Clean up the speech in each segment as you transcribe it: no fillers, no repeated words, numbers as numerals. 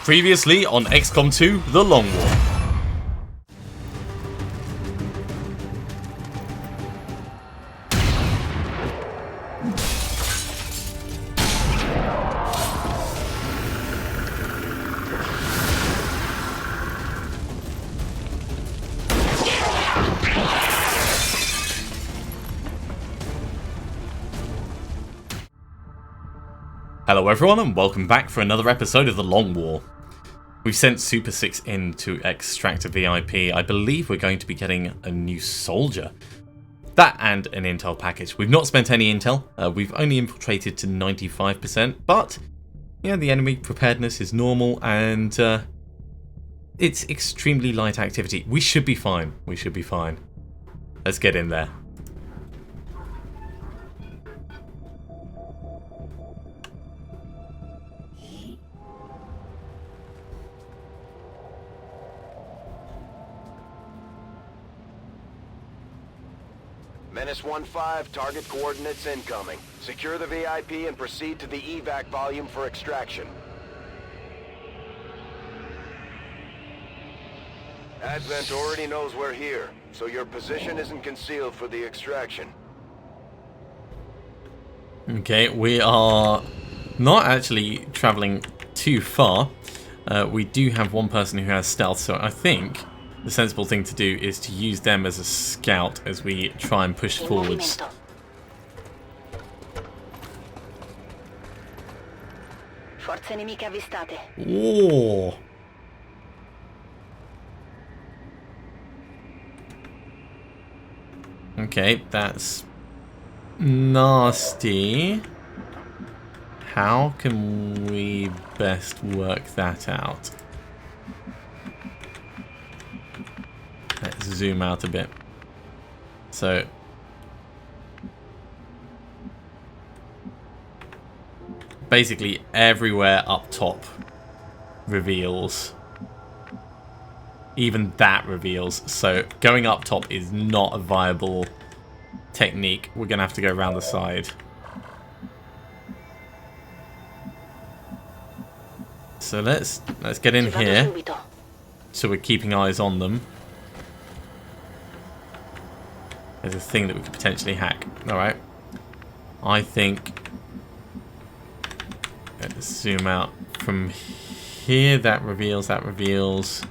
Previously on XCom 2, The Long War. Hello everyone and welcome back for another episode of The Long War. We've sent Super 6 in to extract a VIP. I believe we're going to be getting a new soldier. That and an intel package. We've not spent any intel. We've only infiltrated to 95%, but yeah, the enemy preparedness is normal and it's extremely light activity. We should be fine. We should be fine. Let's get in there. Menace 1-5, target coordinates incoming. Secure the VIP and proceed to the evac volume for extraction. Advent already knows we're here, so your position isn't concealed for the extraction. Okay, we are not actually traveling too far. We do have one person who has stealth, so I think the sensible thing to do is to use them as a scout as we try and push forwards. Forze nemiche avvistate. Oh. Okay, that's nasty. How can we best work that out? Let's zoom out a bit. So, basically everywhere up top reveals. Even that reveals. So going up top is not a viable technique. We're going to have to go around the side. So let's get in here. So we're keeping eyes on them. There's a thing that we could potentially hack. Alright. I think... Let's zoom out. From here, that reveals, that reveals.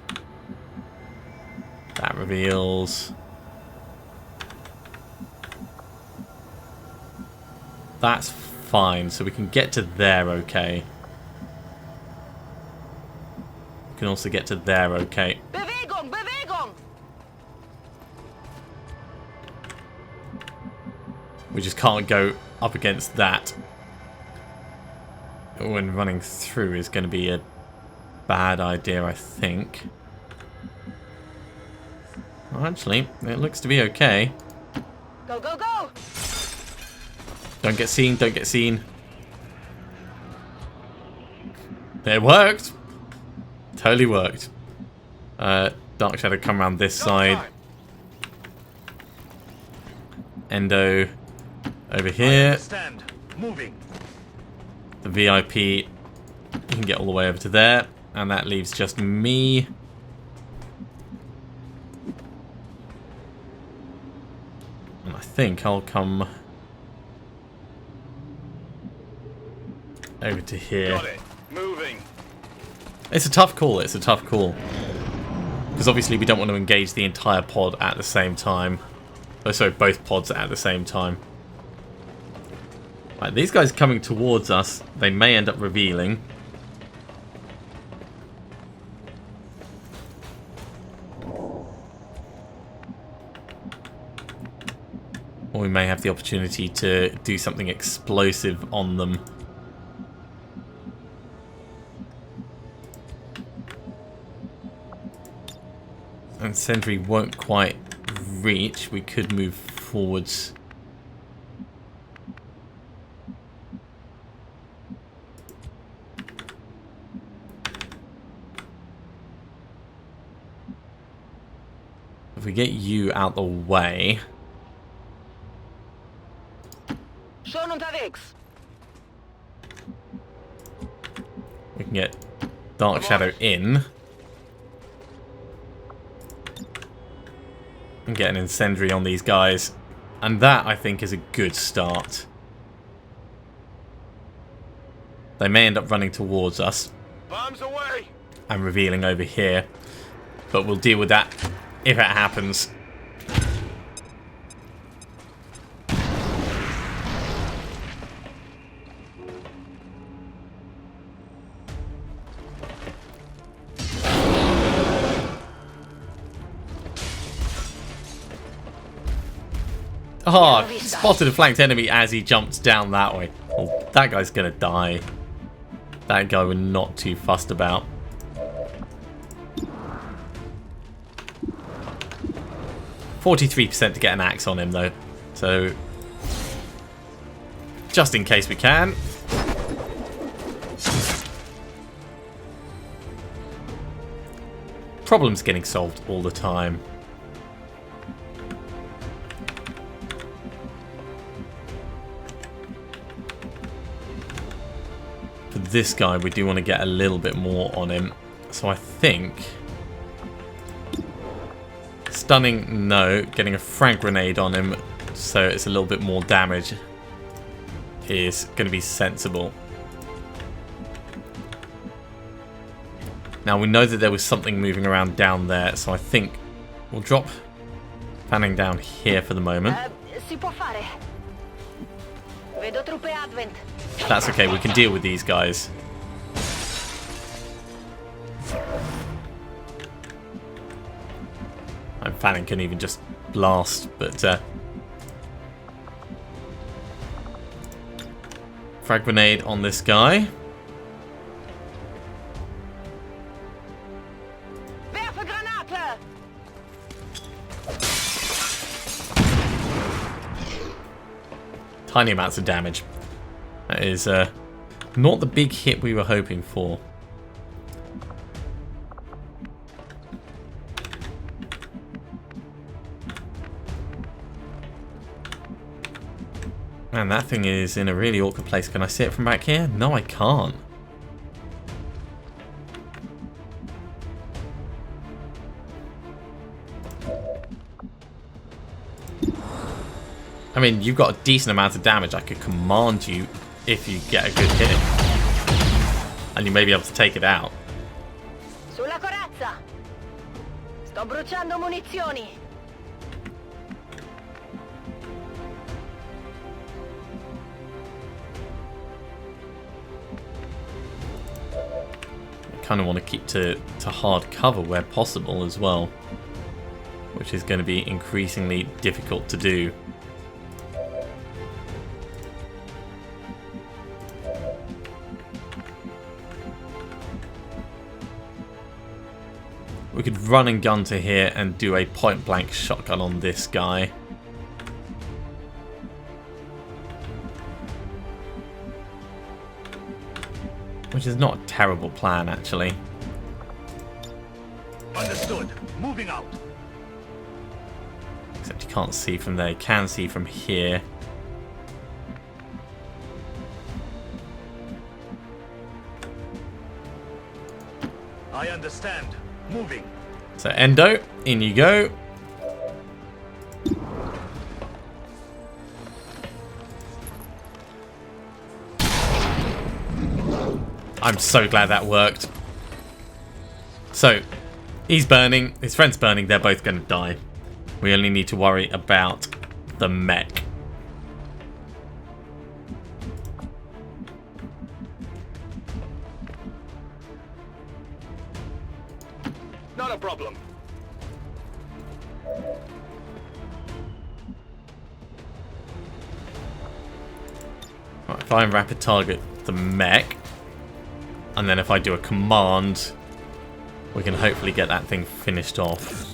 That reveals. That's fine. So we can get to there okay. We can also get to there okay. We just can't go up against that. When running through is going to be a bad idea, I think. Well, actually, it looks to be okay. Go, go, go! Don't get seen, don't get seen. It worked! Totally worked. Dark Shadow come around this side. Endo over here. Moving. The VIP, you can get all the way over to there, and that leaves just me. And I think I'll come over to here. Got it. Moving. It's a tough call, it's a tough call. Because obviously we don't want to engage the entire pod at the same time. Oh, sorry, both pods at the same time. Right, these guys coming towards us, they may end up revealing. Or we may have the opportunity to do something explosive on them. And Sentry won't quite reach. We could move forwards. If we get you out the way, we can get Dark Shadow in. And get an incendiary on these guys. And that, I think, is a good start. They may end up running towards us. Bombs away! And revealing over here. But we'll deal with that if it happens. Oh, spotted a flanked enemy as he jumped down that way. Well, that guy's gonna die. That guy we're not too fussed about. %43% to get an axe on him though. So, just in case we can. Problems getting solved all the time. For this guy, we do want to get a little bit more on him. So I think... Stunning, no. Getting a frag grenade on him so it's a little bit more damage is going to be sensible. Now we know that there was something moving around down there, so I think we'll drop Fanning down here for the moment. Si può fare. Vedo truppe Advent. That's okay, we can deal with these guys. And Fanning can even just blast, but frag grenade on this guy. Werfe Granate! Tiny amounts of damage. That is not the big hit we were hoping for. Man, that thing is in a really awkward place. Can I see it from back here? No, I can't. I mean, you've got a decent amount of damage. I could command you if you get a good hit. And you may be able to take it out. Sulla corazza! Sto bruciando munizioni! Kind of want to keep to hard cover where possible as well, which is going to be increasingly difficult to do. We could run and gun to here and do a point blank shotgun on this guy. Which is not a terrible plan, actually. Understood. Moving out. Except you can't see from there. You can see from here. I understand. Moving. So Endo, in you go. I'm so glad that worked. So, he's burning, his friend's burning, they're both going to die. We only need to worry about the mech. Not a problem. Right, if I rapid target the mech, and then if I do a command, we can hopefully get that thing finished off.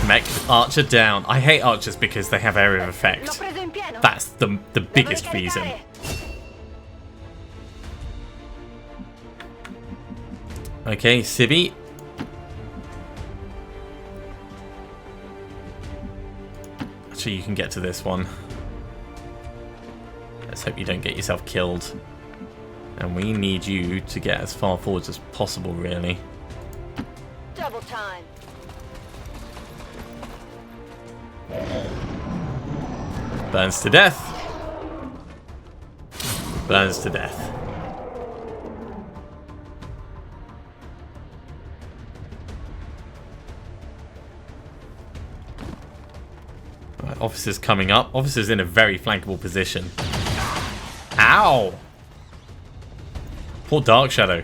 Mech archer down. I hate archers because they have area of effect. That's the biggest reason. Okay, Civvy. Actually, you can get to this one. Let's hope you don't get yourself killed. And we need you to get as far forwards as possible, really. Double time. Burns to death. Burns to death. Right, officers coming up. Officers in a very flankable position. Ow! Poor Dark Shadow.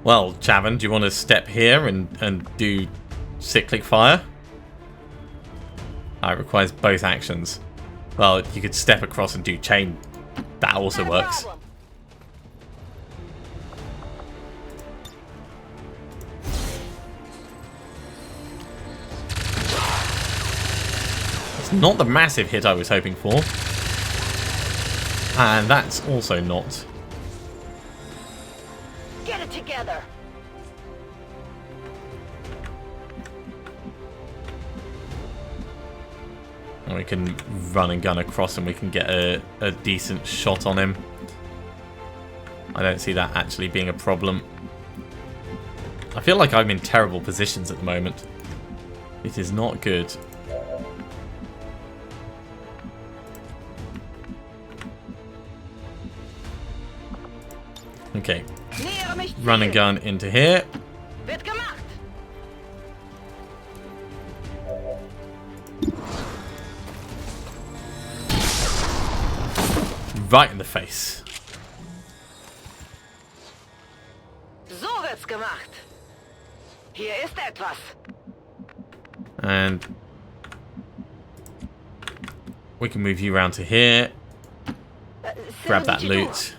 Well, Chavin, do you want to step here and do cyclic fire? It requires both actions. Well, you could step across and do chain. That also works. It's not the massive hit I was hoping for. And that's also not. Get it together. And we can run and gun across and we can get a decent shot on him. I don't see that actually being a problem. I feel like I'm in terrible positions at the moment. It is not good. Okay. Run and gun into here. Right in the face. So wird's gemacht. Hier ist etwas. And we can move you around to here. Grab that loot.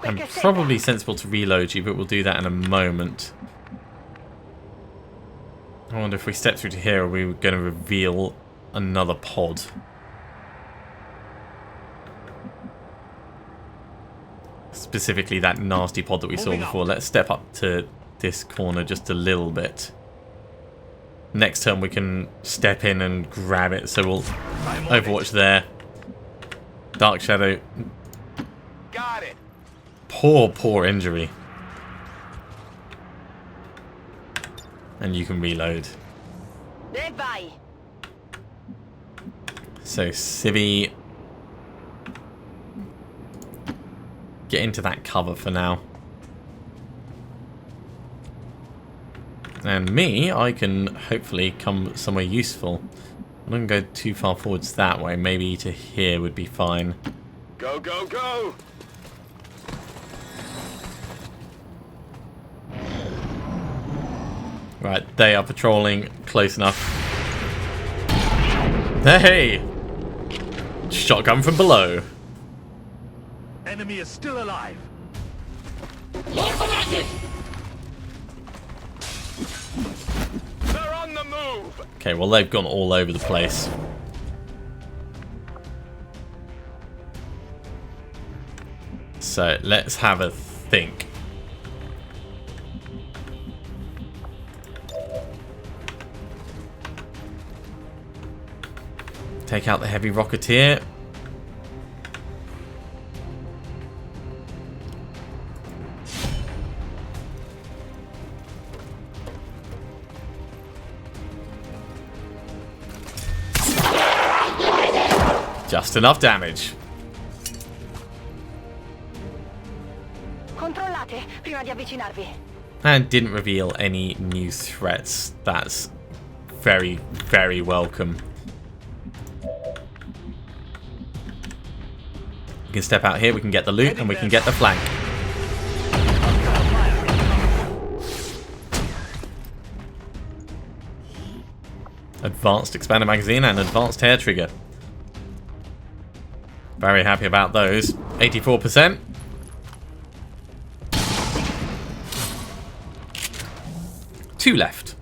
I'm probably sensible to reload you, but we'll do that in a moment. I wonder if we step through to here, are we going to reveal another pod? Specifically that nasty pod that we saw before. Let's step up to this corner just a little bit. Next turn we can step in and grab it, so we'll Overwatch there. Dark Shadow. Got it. Poor injury. And you can reload. So, Civvy, get into that cover for now. And me, I can hopefully come somewhere useful. I don't go too far forwards that way. Maybe to here would be fine. Go, go, go! Right, they are patrolling close enough. Hey! Shotgun from below. Enemy is still alive. They're on the move! Okay, well they've gone all over the place. So let's have a think. Take out the heavy rocketeer. Just enough damage. Controllate prima di avvicinarvi. And didn't reveal any new threats. That's very, very welcome. We can step out here, we can get the loot, and we can get the flank. Advanced expanded magazine and advanced hair trigger. Very happy about those. 84%. Two left.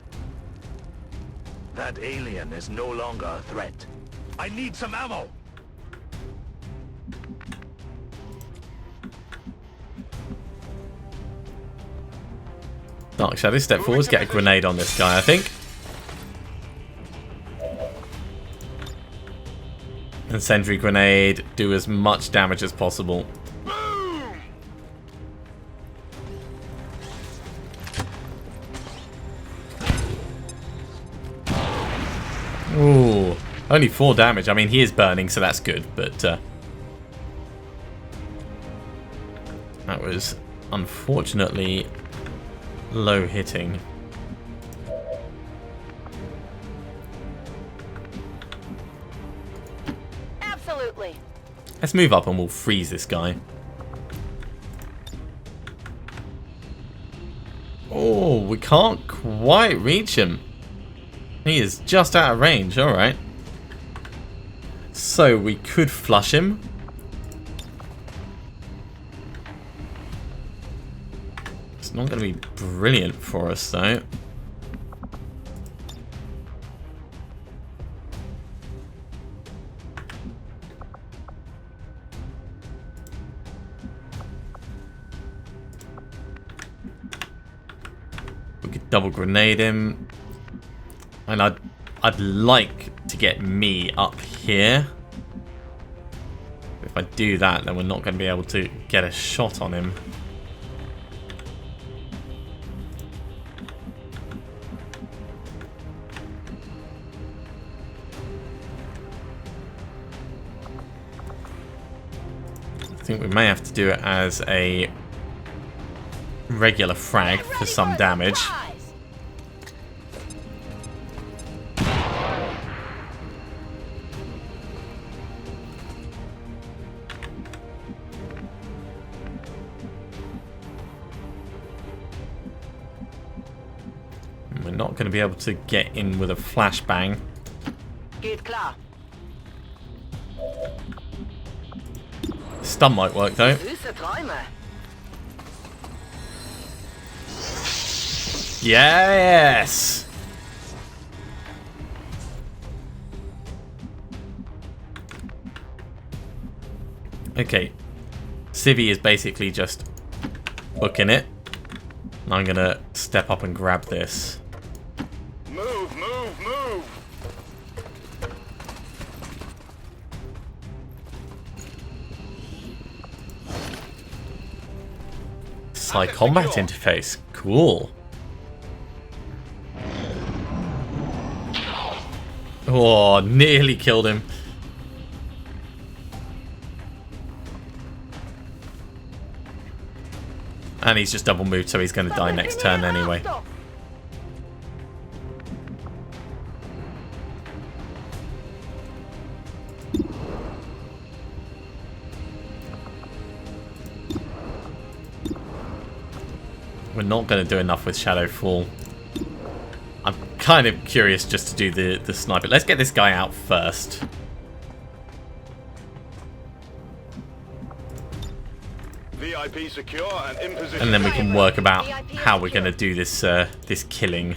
That alien is no longer a threat. I need some ammo. Dark Shadow, step forwards, get a grenade on this guy, I think. And sentry grenade, do as much damage as possible. Ooh, only 4 damage. I mean, he is burning, so that's good, but that was unfortunately low hitting. Absolutely. Let's move up and we'll freeze this guy. Oh, we can't quite reach him. He is just out of range, alright. So we could flush him. It's not going to be brilliant for us though. We could double grenade him. And I'd like to get me up here. If I do that, then we're not going to be able to get a shot on him. I think we may have to do it as a regular frag for some damage. We're not going to be able to get in with a flashbang. Geht klar. Stun might work though. Süße Träume. Yes! Okay. Civvy is basically just booking it. And I'm gonna step up and grab this. Move, move, move! Side combat interface. Cool. Oh, nearly killed him. And he's just double moved, so he's going to die next turn anyway. We're not going to do enough with Shadowfall. I'm kind of curious just to do the sniper. Let's get this guy out first. VIP secure and in position. And then we can work about how we're going to do this this killing.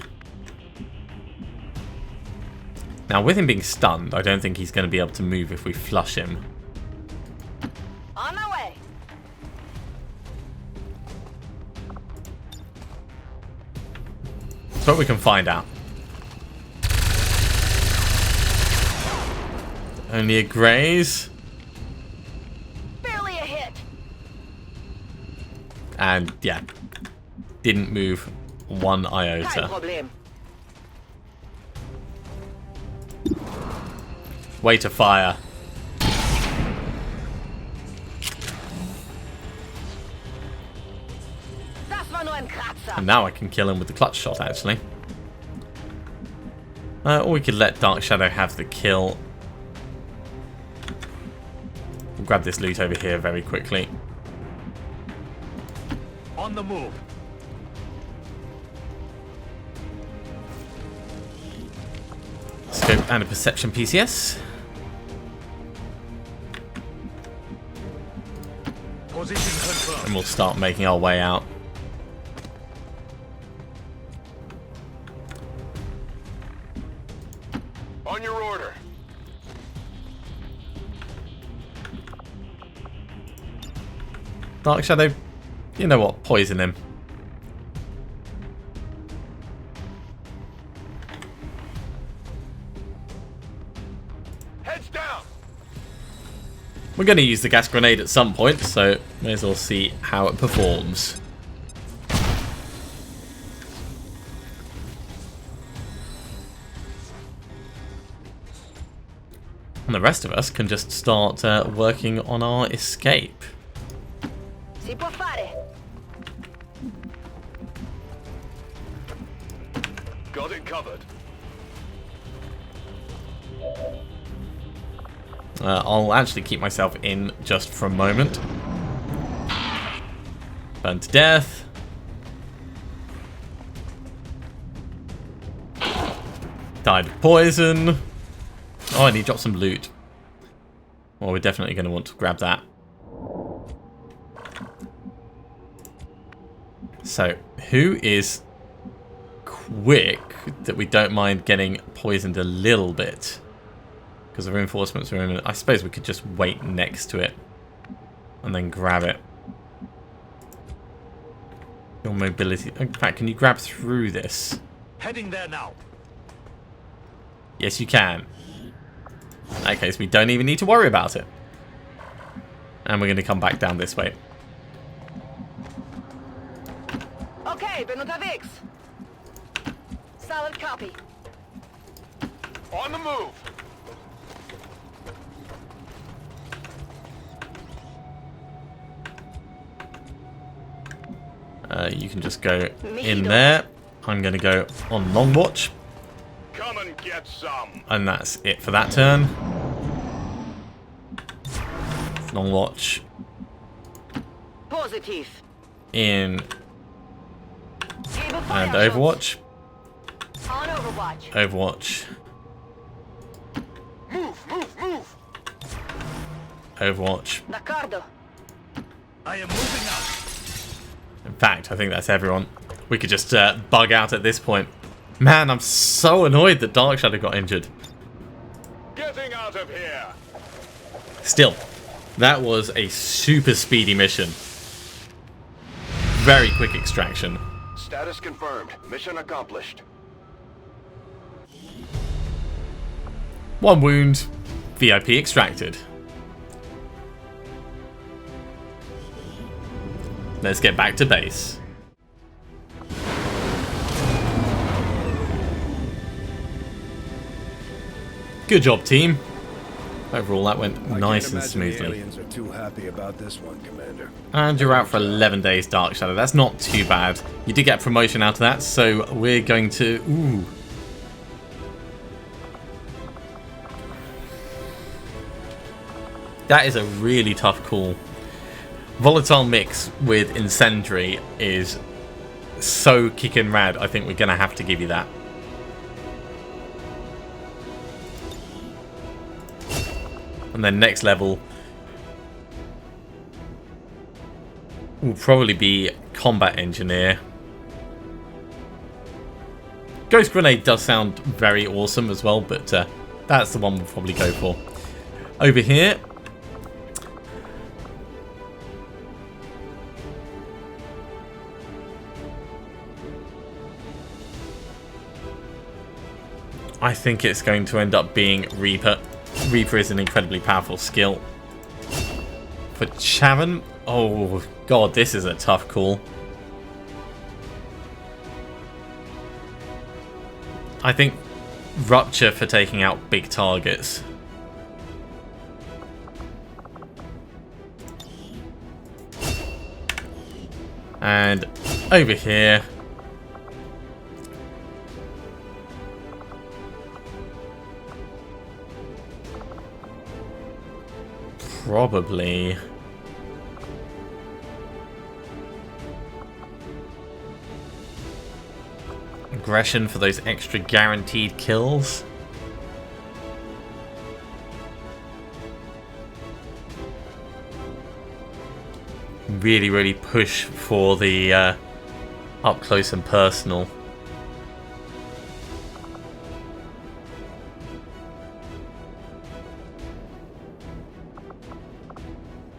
Now, with him being stunned, I don't think he's going to be able to move if we flush him. On my way. But we can find out. Only a graze. Barely a hit. And yeah, didn't move one Kein iota. Problem. Way to fire. Das war nur ein Kratzer. And now I can kill him with the clutch shot, actually. Or we could let Dark Shadow have the kill. We'll grab this loot over here very quickly. On the move. scope and a perception PCS. Position confirmed. And we'll start making our way out. On your order. Dark Shadow, you know what? Poison him. Heads down. We're going to use the gas grenade at some point, so may as well see how it performs. And the rest of us can just start working on our escape. Si può fare. Got it covered. I'll actually keep myself in just for a moment. Burn to death. Died of poison. Oh, and he dropped some loot. Well, we're definitely going to want to grab that. So, who is quick that we don't mind getting poisoned a little bit? Because the reinforcements are in it. I suppose we could just wait next to it and then grab it. Your mobility. In fact, can you grab through this? Heading there now. Yes, you can. In that case, we don't even need to worry about it. And we're going to come back down this way. Okay, venuta Vix. Solid copy. On the move. You can just go in there. I'm going to go on long watch. Come and get some. And that's it for that turn. Long watch. Positive. In Able fire and shots. Overwatch. On Overwatch. Overwatch. Move, move, move. Overwatch. D'accordo. I am moving out. In fact, I think that's everyone. We could just bug out at this point. Man, I'm so annoyed that Dark Shadow got injured. Getting out of here. Still, that was a super speedy mission. Very quick extraction. Status confirmed. Mission accomplished. 1 wound. VIP extracted. Let's get back to base. Good job, team. Overall, that went nice and smoothly. Aliens are too happy about this one, Commander. And you're out for 11 days, Dark Shadow. That's not too bad. You did get a promotion out of that, so we're going to... Ooh. That is a really tough call. Volatile mix with Incendiary is so kickin' rad. I think we're going to have to give you that. And then next level will probably be Combat Engineer. Ghost Grenade does sound very awesome as well, but that's the one we'll probably go for. Over here, I think it's going to end up being Reaper. Reaper is an incredibly powerful skill. For Chavin, oh god, this is a tough call. I think Rupture for taking out big targets. And over here, probably Aggression for those extra guaranteed kills. really push for the up close and personal.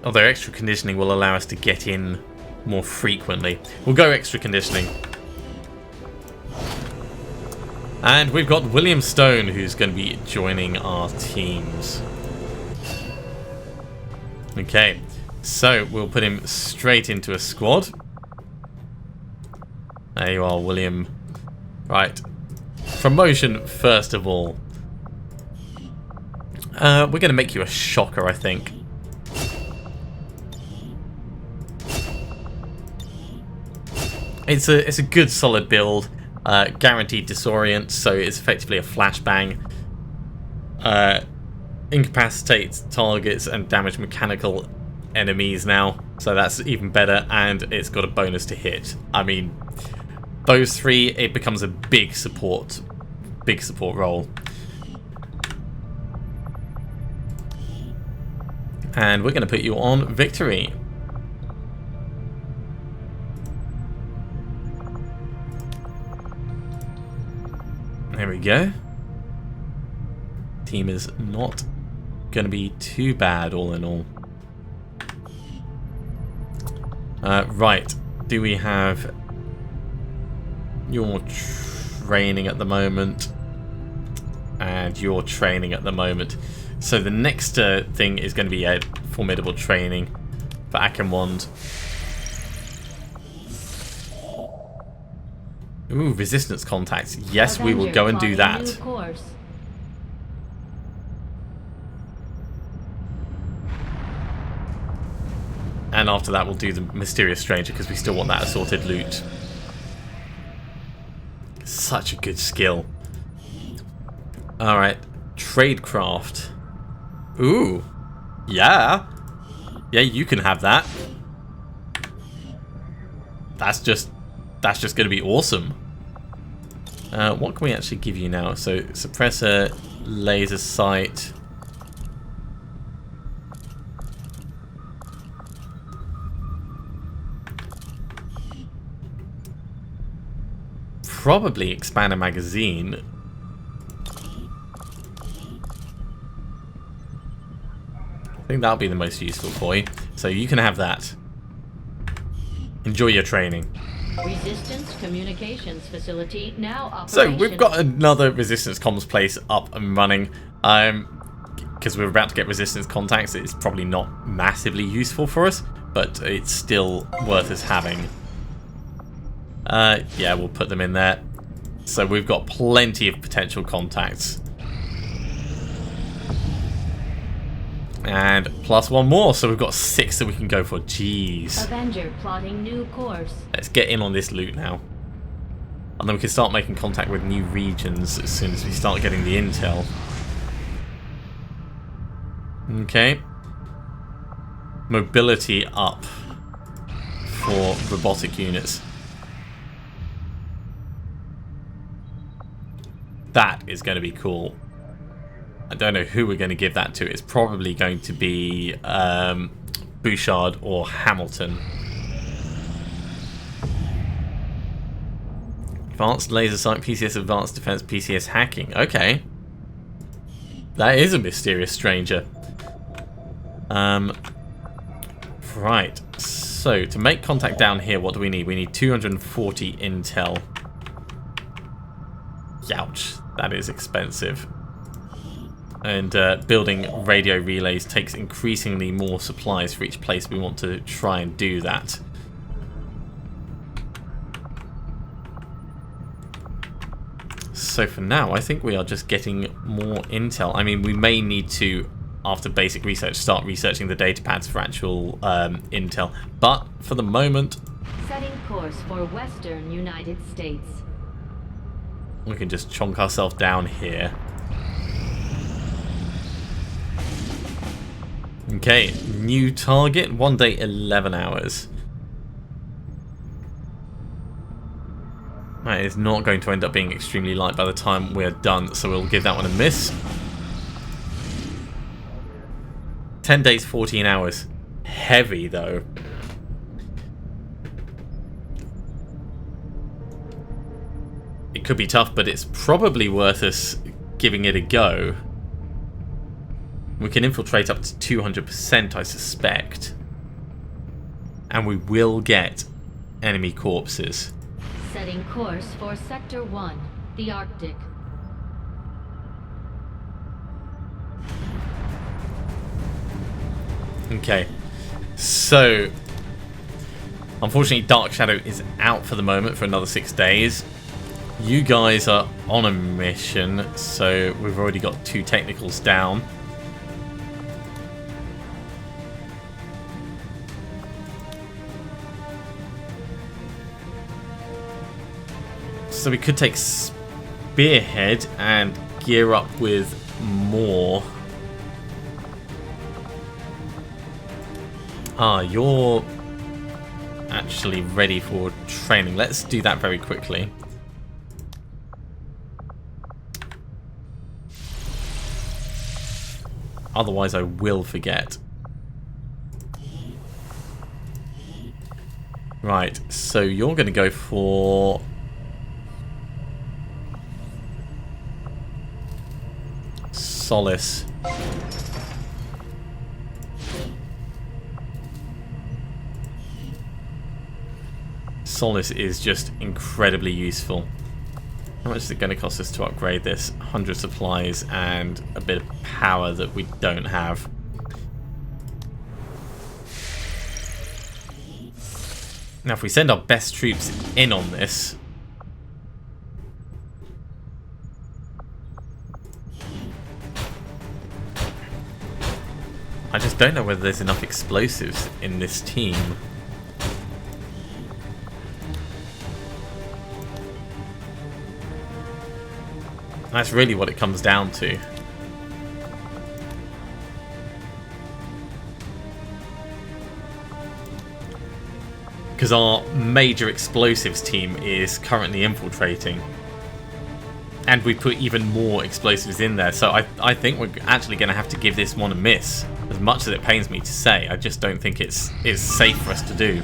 Although extra conditioning will allow us to get in more frequently. We'll go extra conditioning. And we've got William Stone, who's going to be joining our teams. Okay, so we'll put him straight into a squad. There you are, William. Right. Promotion, first of all. We're going to make you a shocker, I think. It's a good solid build. Guaranteed disorient, so it's effectively a flashbang. Incapacitates targets and damage mechanical enemies now, so that's even better, and it's got a bonus to hit. I mean, those three, it becomes a big support role. And we're going to put you on victory. There we go. Team is not going to be too bad all in all. Right. Do we have your training at the moment? And your training at the moment. So the next thing is going to be a formidable training for Akenwand. Ooh, resistance contacts. Yes, we will go and do that. And after that, we'll do the Mysterious Stranger because we still want that assorted loot. Such a good skill. Alright, Tradecraft. Ooh, yeah. Yeah, you can have that. That's just going to be awesome. What can we actually give you now? So, suppressor, laser sight. Probably expand a magazine. I think that'll be the most useful for you. So you can have that. Enjoy your training. Resistance communications facility now operational. So we've got another resistance comms place up and running. Because we're about to get resistance contacts, it's probably not massively useful for us, but it's still worth us having. Yeah, we'll put them in there. So we've got plenty of potential contacts. And plus one more, so we've got 6 that we can go for. Jeez. Avenger plotting new course. Let's get in on this loot now. And then we can start making contact with new regions as soon as we start getting the intel. Okay. Mobility up for robotic units. That is going to be cool. I don't know who we're going to give that to. It's probably going to be Bouchard or Hamilton. Advanced laser sight, PCS advanced defense, PCS hacking. Okay. That is a mysterious stranger. Right. So, to make contact down here, what do we need? We need 240 intel. Youch. That is expensive. And building radio relays takes increasingly more supplies for each place we want to try and do that. So for now, I think we are just getting more intel. I mean, we may need to, after basic research, start researching the data pads for actual intel. But for the moment, setting course for Western United States. We can just chonk ourselves down here. Okay, new target, 1 day, 11 hours. That is not going to end up being extremely light by the time we're done, so we'll give that one a miss. 10 days, 14 hours. Heavy, though. it could be tough, but it's probably worth us giving it a go. We can infiltrate up to 200%, I suspect. And we will get enemy corpses. Setting course for Sector 1, the Arctic. Okay, so unfortunately Dark Shadow is out for the moment for another 6 days. You guys are on a mission, so we've already got 2 technicals down. So we could take Spearhead and gear up with more. Ah, you're actually ready for training. Let's do that very quickly. Otherwise I will forget. Right, so you're going to go for... Solace. Solace is just incredibly useful. How much is it going to cost us to upgrade this? 100 supplies and a bit of power that we don't have. Now if we send our best troops in on this... I just don't know whether there's enough explosives in this team. That's really what it comes down to. Because our major explosives team is currently infiltrating. And we put even more explosives in there, so I think we're actually going to have to give this one a miss. As much as it pains me to say, I just don't think it's safe for us to do.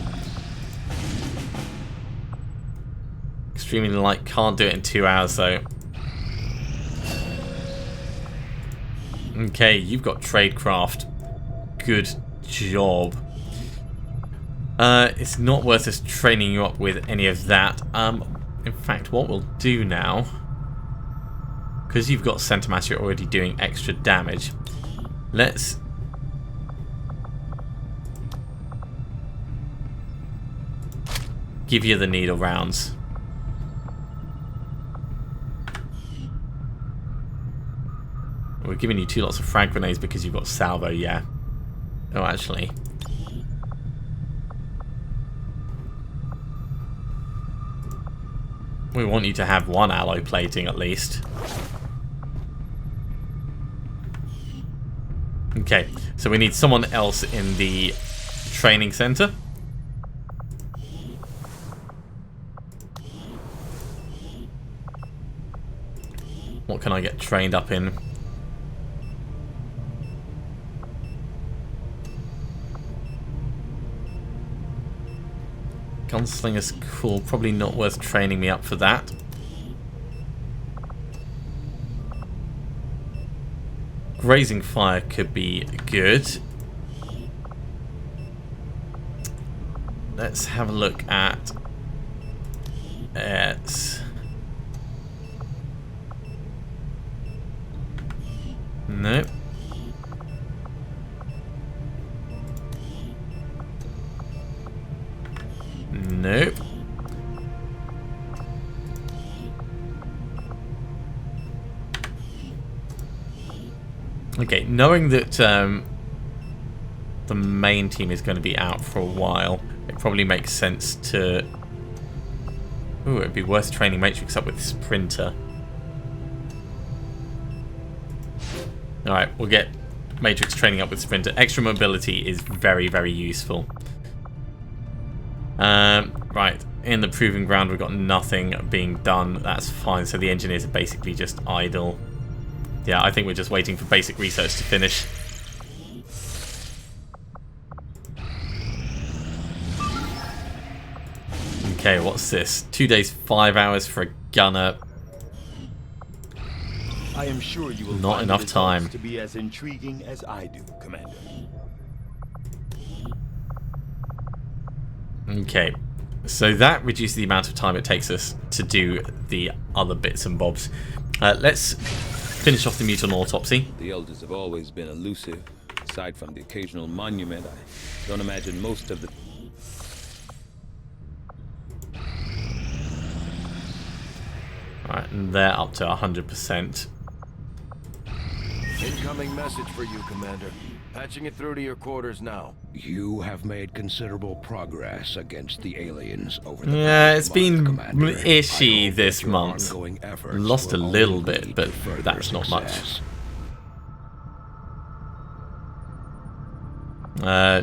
Extremely light, can't do it in 2 hours though. Okay, you've got tradecraft. Good job. It's not worth us training you up with any of that. In fact, what we'll do now, because you've got center mass, you're already doing extra damage. Let's give you the needle rounds. We're giving you 2 lots of frag grenades because you've got salvo, yeah. Oh, actually. We want you to have 1 alloy plating at least. Okay, so we need someone else in the training center. What can I get trained up in? Gunslinger's cool, probably not worth training me up for that. Grazing fire could be good. Let's have a look at it. Nope. Nope. Okay, knowing that the main team is going to be out for a while, it probably makes sense to... Ooh, it'd be worth training Matrix up with Sprinter. Alright, we'll get Matrix training up with Sprinter. Extra mobility is very, very useful. Right, in the proving ground we've got nothing being done. That's fine, so the engineers are basically just idle. Yeah, I think we're just waiting for basic research to finish. Okay, what's this? 2 days, 5 hours for a gunner. I am sure you will Not find enough the results time. to be as intriguing as I do, Commander. Okay, so that reduces the amount of time it takes us to do the other bits and bobs. Let's finish off the mutant autopsy. The elders have always been elusive. Aside from the occasional monument, I don't imagine most of the... Alright, and they're up to 100%. Incoming message for you, Commander. Patching it through to your quarters now. You have made considerable progress against the aliens over the Yeah, past it's been month, Commander. ishy I hope this that your month. ongoing efforts Lost a will little only bit, lead but to further that's not much. success.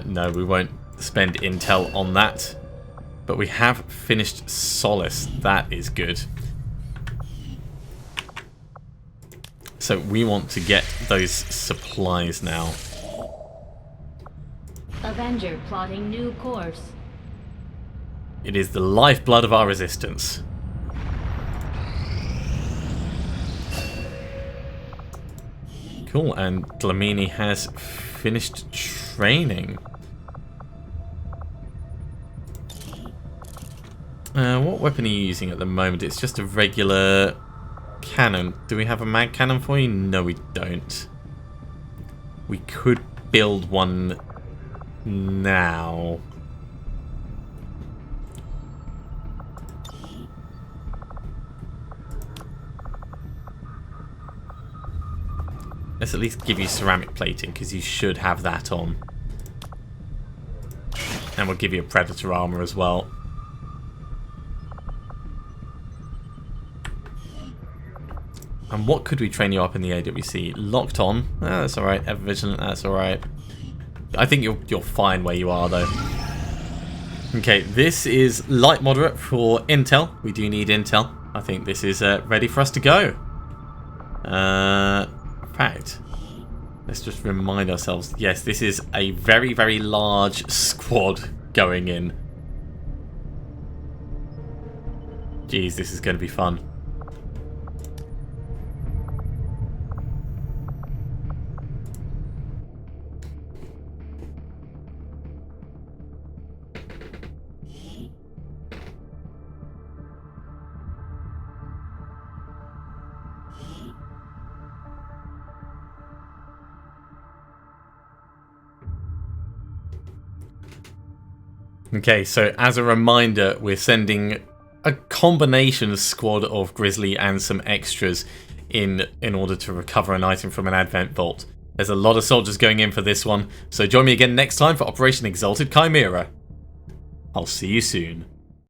No, we won't spend intel on that. But we have finished Solace. That is good. So we want to get those supplies now. Avenger plotting new course. It is the lifeblood of our resistance. Cool, and Dlamini has finished training. What weapon are you using at the moment? It's just a regular cannon. Do we have a mag cannon for you? No, we don't. We could build one now. Let's at least give you ceramic plating, because you should have that on. And we'll give you a predator armor as well. And what could we train you up in the AWC? Locked on. Ah, that's alright. Ever vigilant, that's alright. I think you're fine where you are, though. Okay, this is light moderate for intel. We do need intel. I think this is ready for us to go. In fact, let's just remind ourselves. Yes, this is a very, very large squad going in. Jeez, this is going to be fun. Okay, so as a reminder, we're sending a combination squad of Grizzly and some extras in order to recover an item from an Advent Vault. There's a lot of soldiers going in for this one, so join me again next time for Operation Exalted Chimera. I'll see you soon.